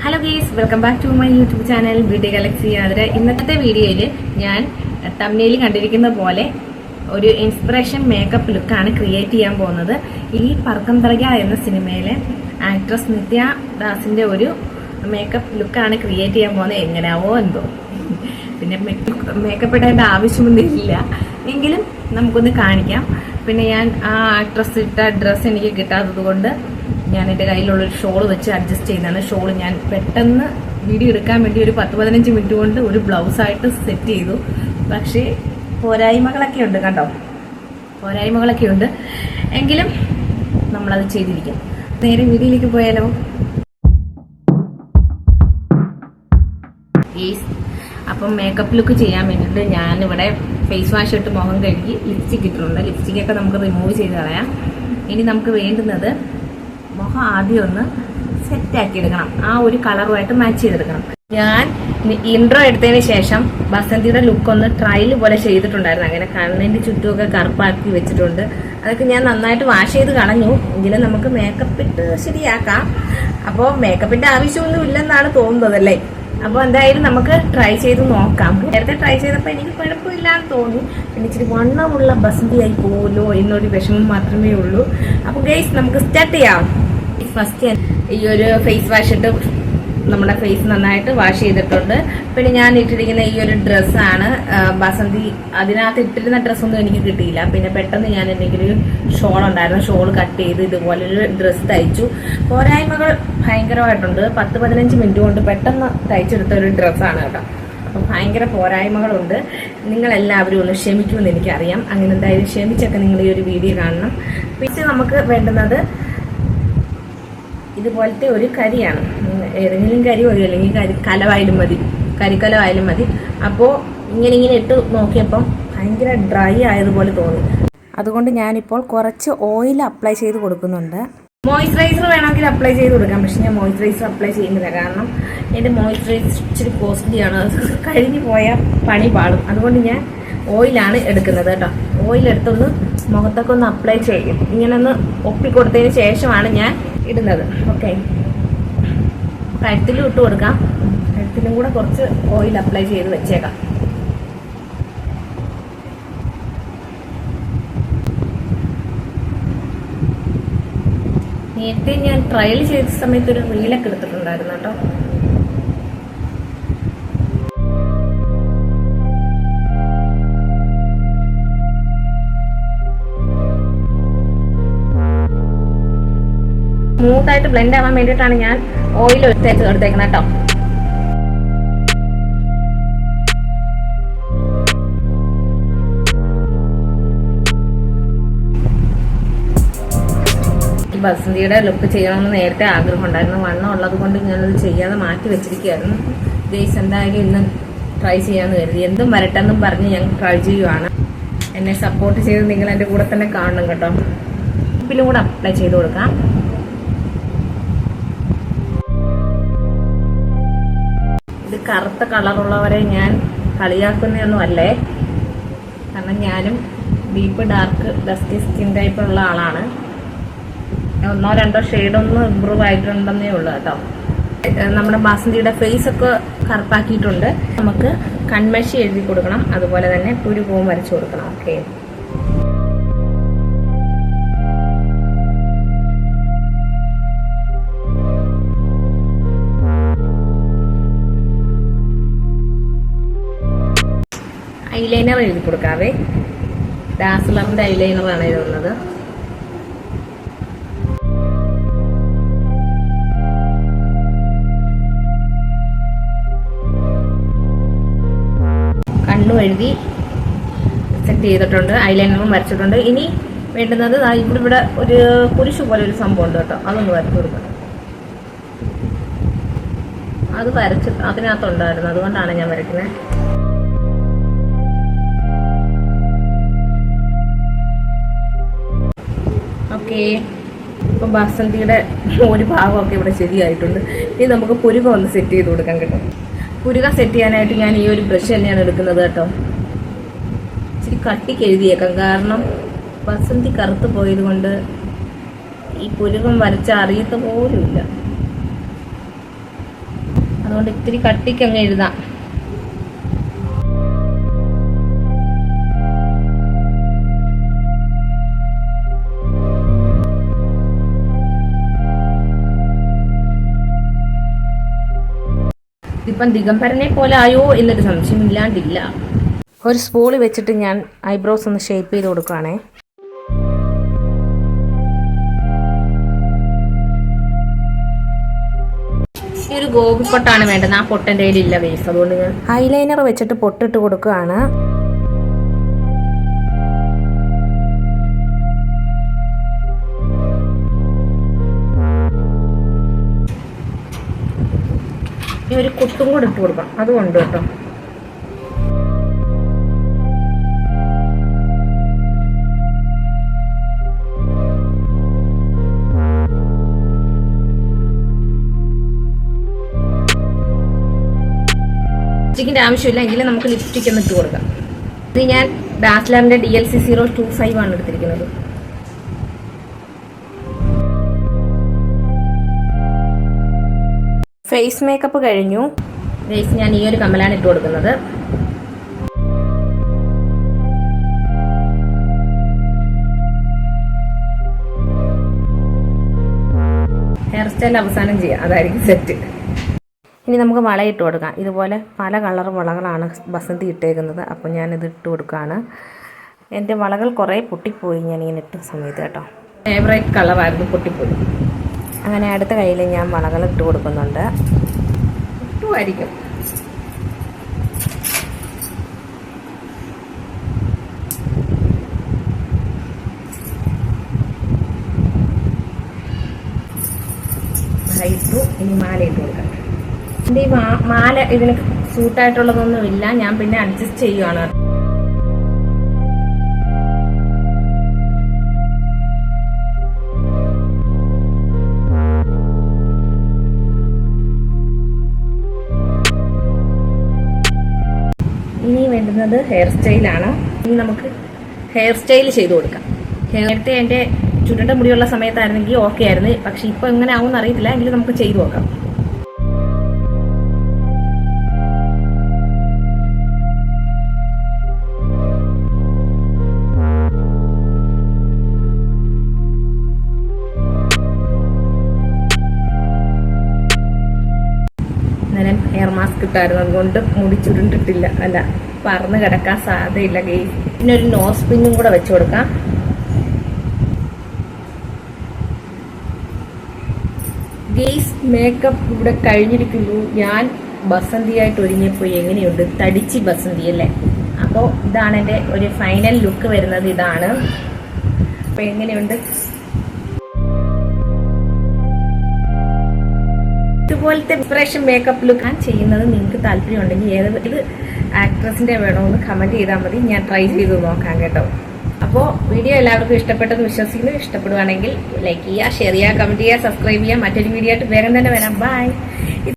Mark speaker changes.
Speaker 1: Hello guys, welcome back to my YouTube channel beauty galaxy. അതിൽ ഇന്നത്തെ വീഡിയോയിൽ ഞാൻ തംബ്നെയിൽ കണ്ടിരിക്കുന്ന പോലെ ഒരു ഇൻസ്പിറേഷൻ മേക്കപ്പ് ലുക്കാണ് ക്രിയേറ്റ് ചെയ്യാൻ പോകുന്നത്. ഈ പറക്കം തളിക എന്ന സിനിമയിലെ ആക്ട്രസ് നിത്യ ദാസിന്റെ ഒരു മേക്കപ്പ് ലുക്കാണ് ക്രിയേറ്റ് ചെയ്യാൻ പോകുന്നത്. എങ്ങനെയാവോ എന്തോ, പിന്നെ മേക്കപ്പ് ഇടേണ്ട ആവശ്യമൊന്നുമില്ല, എങ്കിലും നമുക്കൊന്ന് കാണിക്കാം. പിന്നെ ഞാൻ ആ ആക്ട്രസ് ഇട്ട ഡ്രസ്സ് എനിക്ക് കിട്ടാത്തത് കൊണ്ട് ഞാൻ എൻ്റെ കയ്യിലുള്ളൊരു ഷോൾ വെച്ച് അഡ്ജസ്റ്റ് ചെയ്യുന്നതാണ്. ഷോൾ ഞാൻ പെട്ടെന്ന് വീഡിയോ എടുക്കാൻ വേണ്ടി ഒരു 10-15 മിനിറ്റ് കൊണ്ട് ഒരു ബ്ലൗസായിട്ട് സെറ്റ് ചെയ്തു. പക്ഷേ പോരായ്മകളൊക്കെ ഉണ്ട്, കണ്ടോ, പോരായ്മകളൊക്കെ ഉണ്ട്, എങ്കിലും നമ്മളത് ചെയ്തിരിക്കും. നേരെ വീഡിയോയിലേക്ക് പോയാലോ. അപ്പം മേക്കപ്പ് ലുക്ക് ചെയ്യാൻ വേണ്ടിയിട്ട് ഞാനിവിടെ ഫേസ് വാഷ് ഇട്ട് മുഖം കഴുകി ലിപ്സ്റ്റിക് ഇട്ടിട്ടുണ്ട്. ലിപ്സ്റ്റിക്കൊക്കെ നമുക്ക് റിമൂവ് ചെയ്ത് കളയാം. ഇനി നമുക്ക് വേണ്ടുന്നത് മുഖം ആദ്യം ഒന്ന് സെറ്റാക്കി എടുക്കണം, ആ ഒരു കളറുമായിട്ട് മാച്ച് ചെയ്തെടുക്കണം. ഞാൻ ഇൻട്രോ എടുത്തതിന് ശേഷം ബസന്തിയുടെ ലുക്ക് ഒന്ന് ട്രയൽ പോലെ ചെയ്തിട്ടുണ്ടായിരുന്നു. അങ്ങനെ കണ്ണിന്റെ ചുറ്റുമൊക്കെ കറുപ്പാക്കി വെച്ചിട്ടുണ്ട്. അതൊക്കെ ഞാൻ നന്നായിട്ട് വാഷ് ചെയ്ത് കളഞ്ഞു. എങ്കിലും നമുക്ക് മേക്കപ്പ് ഇട്ട് ശരിയാക്കാം. അപ്പോൾ മേക്കപ്പിന്റെ ആവശ്യമൊന്നും ഇല്ലെന്നാണ് തോന്നുന്നത് അല്ലേ? അപ്പോൾ എന്തായാലും നമുക്ക് ട്രൈ ചെയ്ത് നോക്കാം. നേരത്തെ ട്രൈ ചെയ്തപ്പോൾ എനിക്ക് കുഴപ്പമില്ലാന്ന് തോന്നി. പിന്നെ ഇച്ചിരി വണ്ണമുള്ള ബസന്തി ആയി പോകുമല്ലോ എന്നൊരു വിഷമം മാത്രമേ ഉള്ളൂ. അപ്പോൾ ഗൈസ്, നമുക്ക് സ്റ്റാർട്ട് ചെയ്യാം. ഫസ്റ്റ് ഈ ഒരു ഫേസ് വാഷ് ഇട്ട് നമ്മുടെ ഫേസ് നന്നായിട്ട് വാഷ് ചെയ്തിട്ടുണ്ട്. പിന്നെ ഞാൻ ഇട്ടിരിക്കുന്ന ഈ ഒരു ഡ്രസ്സാണ് ബസന്തി. അതിനകത്ത് ഇട്ടിരുന്ന ഡ്രസ്സൊന്നും എനിക്ക് കിട്ടിയില്ല. പിന്നെ പെട്ടെന്ന് ഞാൻ എന്തെങ്കിലും ഷോൾ ഉണ്ടായിരുന്നു, ഷോൾ കട്ട് ചെയ്ത് ഇതുപോലൊരു ഡ്രസ്സ് തയ്ച്ചു. പോരായ്മകൾ ഭയങ്കരമായിട്ടുണ്ട്. 10-15 മിനിറ്റ് കൊണ്ട് പെട്ടെന്ന് തയ്ച്ചെടുത്ത ഒരു ഡ്രസ്സാണ് കേട്ടോ. അപ്പം ഭയങ്കര പോരായ്മകളുണ്ട്. നിങ്ങളെല്ലാവരും ഒന്ന് ക്ഷമിക്കുമെന്ന് എനിക്കറിയാം. അങ്ങനെ എന്തായാലും ക്ഷമിച്ചൊക്കെ നിങ്ങൾ ഈ ഒരു വീഡിയോ കാണണം. പിന്നെ നമുക്ക് വേണ്ടുന്നത് ഇതുപോലത്തെ ഒരു കരിയാണ്. ഏതെങ്കിലും കരി മതി, അല്ലെങ്കിൽ കലവായാലും മതി, കരിക്കലമായാലും മതി. അപ്പോൾ ഇങ്ങനെ ഇട്ട് നോക്കിയപ്പം ഭയങ്കര ഡ്രൈ ആയതുപോലെ തോന്നി. അതുകൊണ്ട് ഞാനിപ്പോൾ കുറച്ച് ഓയിൽ അപ്ലൈ ചെയ്ത് കൊടുക്കുന്നുണ്ട്. മോയ്സ്ചറൈസർ വേണമെങ്കിൽ അപ്ലൈ ചെയ്ത് കൊടുക്കാം, പക്ഷെ ഞാൻ മോയ്സ്ചറൈസർ അപ്ലൈ ചെയ്യുന്നില്ല. കാരണം എൻ്റെ മോയ്സ്ചറൈസർ ഇച്ചിരി കോസ്റ്റ്ലിയാണ്, അത് കഴിഞ്ഞു പോയാൽ പണി പാടും. അതുകൊണ്ട് ഞാൻ ഓയിലാണ് എടുക്കുന്നത് കേട്ടോ. ഓയിലെടുത്തൊന്ന് മുഖത്തൊക്കെ ഒന്ന് അപ്ലൈ ചെയ്യും. ഇങ്ങനെ ഒന്ന് ഒപ്പിക്കൊടുത്തതിന് ശേഷമാണ് ഞാൻ ഇടുന്നത്. ഓക്കെ, കഴുത്തിലും ഇട്ട് കൊടുക്കാം. കഴുത്തിലും കൂടെ കുറച്ച് ഓയിൽ അപ്ലൈ ചെയ്ത് വെച്ചേക്കാം. നേരത്തെ ഞാൻ ട്രയൽ ചെയ്ത സമയത്ത് ഒരു റീലൊക്കെ എടുത്തിട്ടുണ്ടായിരുന്നു കേട്ടോ. സ്മൂത്തായിട്ട് ബ്ലെൻഡ് ആവാൻ വേണ്ടിയിട്ടാണ് ഞാൻ ഓയിൽ എടുത്തേക്കുന്നത് കേട്ടോ. ബസന്തിയുടെ ലുക്ക് ചെയ്യണമെന്ന് നേരത്തെ ആഗ്രഹം ഉണ്ടായിരുന്നു. വണ്ണം ഉള്ളത് കൊണ്ട് ഞാനത് ചെയ്യാതെ മാറ്റി വെച്ചിരിക്കുകയായിരുന്നു. ഗൈസ്, എന്തായാലും ഇന്ന് ട്രൈ ചെയ്യാമെന്ന് കരുതി. എന്തും വരട്ടെന്നും പറഞ്ഞ് ഞാൻ ട്രൈ ചെയ്യുവാണ്. എന്നെ സപ്പോർട്ട് ചെയ്ത് നിങ്ങൾ എൻ്റെ കൂടെ തന്നെ കാണണം കേട്ടോ. ഉപ്പിലും കൂടെ അപ്ലൈ ചെയ്ത് കൊടുക്കാം. ഇത് കറുത്ത കളറുള്ളവരെ ഞാൻ കളിയാക്കുന്നതൊന്നും അല്ലേ, കാരണം ഞാനും ഡീപ്പ് ഡാർക്ക് ഡസ്റ്റി സ്കിൻ ടൈപ്പുള്ള ആളാണ്. 1-2 ഷെയ്ഡൊന്നും ഇമ്പ്രൂവ് ആയിട്ടുണ്ടെന്നേ ഉള്ളൂ കേട്ടോ. നമ്മുടെ ബസന്തിയുടെ ഫേസ് ഒക്കെ കറുപ്പാക്കിയിട്ടുണ്ട്. നമുക്ക് കൺമഷി എഴുതി കൊടുക്കണം, അതുപോലെ തന്നെ പുരുകവും വരച്ചു കൊടുക്കണം. ഓക്കെ, ഐലൈനർ എഴുതി കൊടുക്കാവേ. ഡാസ്ലറിന്റെ ഐലൈനറാണ് എഴുതുന്നത്. കണ്ണും എഴുതി സെറ്റ് ചെയ്തിട്ടുണ്ട്, ഐലൈനറും വരച്ചിട്ടുണ്ട്. ഇനി വേണ്ടുന്നത് ഇവിടെ ഒരു കുരിശു പോലെ ഒരു സംഭവം ഉണ്ട് കേട്ടോ, അതൊന്ന് വരച്ചു കൊടുക്കണം. അത് വരച്ച് അതിനകത്തുണ്ടായിരുന്നു, അതുകൊണ്ടാണ് ഞാൻ വരയ്ക്കുന്നത്. ഓക്കെ, ഇപ്പം ബസന്തിയുടെ ഒരു ഭാഗമൊക്കെ ഇവിടെ ശരിയായിട്ടുണ്ട്. ഇനി നമുക്ക് പുരുക ഒന്ന് സെറ്റ് ചെയ്ത് കൊടുക്കാൻ കേട്ടോ. പുരുക സെറ്റ് ചെയ്യാനായിട്ട് ഞാൻ ഈ ഒരു ബ്രഷ് തന്നെയാണ് എടുക്കുന്നത് കേട്ടോ. ഇച്ചിരി കട്ടിക്ക് എഴുതിയേക്കാം, കാരണം ബസന്തി കറുത്ത് പോയത് കൊണ്ട് ഈ പുരുകം വരച്ച അറിയത്ത പോലുമില്ല. അതുകൊണ്ട് ഇത്തിരി കട്ടിക്ക് അങ്ങ് എഴുതാം. ഇപ്പം ദിഗംബരനെ പോലെ ആയോ എന്നൊരു സംശയമില്ലാണ്ടില്ല. ഒരു സ്പൂള് വെച്ചിട്ട് ഞാൻ ഐബ്രോസ് ഒന്ന് ഷേപ്പ് ചെയ്ത് കൊടുക്കുകയാണേ. ഈ ഒരു ഗോപി പൊട്ടാണ് വേണ്ടത്. ആ പൊട്ടൻ്റെ കയ്യിലില്ല വേസ്, അതുകൊണ്ട് ഞാൻ ഐലൈനർ വെച്ചിട്ട് പൊട്ടിട്ട് കൊടുക്കുകയാണ്. ഈ ഒരു കുത്തും കൂടെ ഇട്ട് കൊടുക്കാം, അതുകൊണ്ട് കേട്ടോ. ലിപ്സ്റ്റിക്കിൻ്റെ ആവശ്യമില്ല, എങ്കിലും നമുക്ക് ലിപ്സ്റ്റിക് ഒന്ന് ഇട്ട് കൊടുക്കാം. ഇത് ഞാൻ ഡാസ്ലറിൻ്റെ DLC 025 ആണ് എടുത്തിരിക്കുന്നത്. ഫേസ് മേക്കപ്പ് കഴിഞ്ഞു. ഫേസ് ഞാൻ ഈ ഒരു കമ്മലാണ് ഇട്ട് കൊടുക്കുന്നത്. ഹെയർ സ്റ്റൈൽ അവസാനം ചെയ്യാം, അതായിരിക്കും സെറ്റ്. ഇനി നമുക്ക് വള ഇട്ട് കൊടുക്കാം. ഇതുപോലെ പല കളർ വളകളാണ് ബസന്തി ഇട്ടേക്കുന്നത്. അപ്പോൾ ഞാനിത് ഇട്ട് കൊടുക്കുകയാണ്. എൻ്റെ വളകൾ കുറേ പൊട്ടിപ്പോയി ഞാനിങ്ങനെ ഇട്ട സമയത്ത് കേട്ടോ. ഫേവറേറ്റ് കളറായിരുന്നു, പൊട്ടിപ്പോയി. അങ്ങനെ അടുത്ത കയ്യിൽ ഞാൻ വളകൾ ഇട്ട് കൊടുക്കുന്നുണ്ട്. ഇട്ടുമായിരിക്കും. ഇട്ടു. ഇനി മാല ഇട്ട് കൊടുക്കാം. എൻ്റെ ഈ മാല ഇതിന് സൂട്ടായിട്ടുള്ളതൊന്നുമില്ല, ഞാൻ പിന്നെ അഡ്ജസ്റ്റ് ചെയ്യുവാണ്. ഇനി വേണ്ടുന്നത് ഹെയർ സ്റ്റൈലാണ്. ഇനി നമുക്ക് ഹെയർ സ്റ്റൈൽ ചെയ്ത് കൊടുക്കാം. നേരത്തെ എൻ്റെ ചുരുണ്ട മുടിയുള്ള സമയത്തായിരുന്നെങ്കിൽ ഓക്കെ ആയിരുന്നു, പക്ഷെ ഇപ്പോൾ എങ്ങനെ ആവുമെന്ന് അറിയത്തില്ല. എങ്കിലും നമുക്ക് ചെയ്തു നോക്കാം. അന്നേരം ഹെയർ മാസ്ക് ഇട്ടായിരുന്നു, അതുകൊണ്ട് മുടി ചുരുണ്ടിട്ടില്ല, അല്ല പറന്ന് കിടക്കാൻ സാധ്യതയില്ല. പിന്നെ ഒരു നോസ് പിന്നും കൂടെ വെച്ച് കൊടുക്കാം. ഗെയ്സ്, മേക്കപ്പ് ഇവിടെ കഴിഞ്ഞിരിക്കുന്നു. ഞാൻ ബസന്തിയായിട്ട് ഒരുങ്ങിയപ്പോൾ എങ്ങനെയുണ്ട്? തടിച്ച് ബസന്തി അല്ലേ? അപ്പോൾ ഇതാണ് എൻ്റെ ഒരു ഫൈനൽ ലുക്ക് വരുന്നത്. ഇതാണ്. അപ്പോൾ എങ്ങനെയുണ്ട്? ഇതുപോലത്തെ ഇൻസ്പിറേഷൻ മേക്കപ്പ് ലുക്ക് ഞാൻ ചെയ്യുന്നത് നിങ്ങൾക്ക് താല്പര്യം ഉണ്ടെങ്കിൽ ഏത് ആക്ട്രസിൻ്റെ വേണമെന്ന് കമൻറ്റ് ചെയ്താൽ മതി. ഞാൻ ട്രൈ ചെയ്ത് നോക്കാം കേട്ടോ. അപ്പോൾ വീഡിയോ എല്ലാവർക്കും ഇഷ്ടപ്പെട്ടെന്ന് വിശ്വസിക്കുന്നു. ഇഷ്ടപ്പെടുവാണെങ്കിൽ ലൈക്ക് ചെയ്യുക, ഷെയർ ചെയ്യുക, കമൻറ്റ് ചെയ്യുക, സബ്സ്ക്രൈബ് ചെയ്യുക. മറ്റൊരു വീഡിയോ ആയിട്ട് വേഗം തന്നെ വരാം. ബൈ.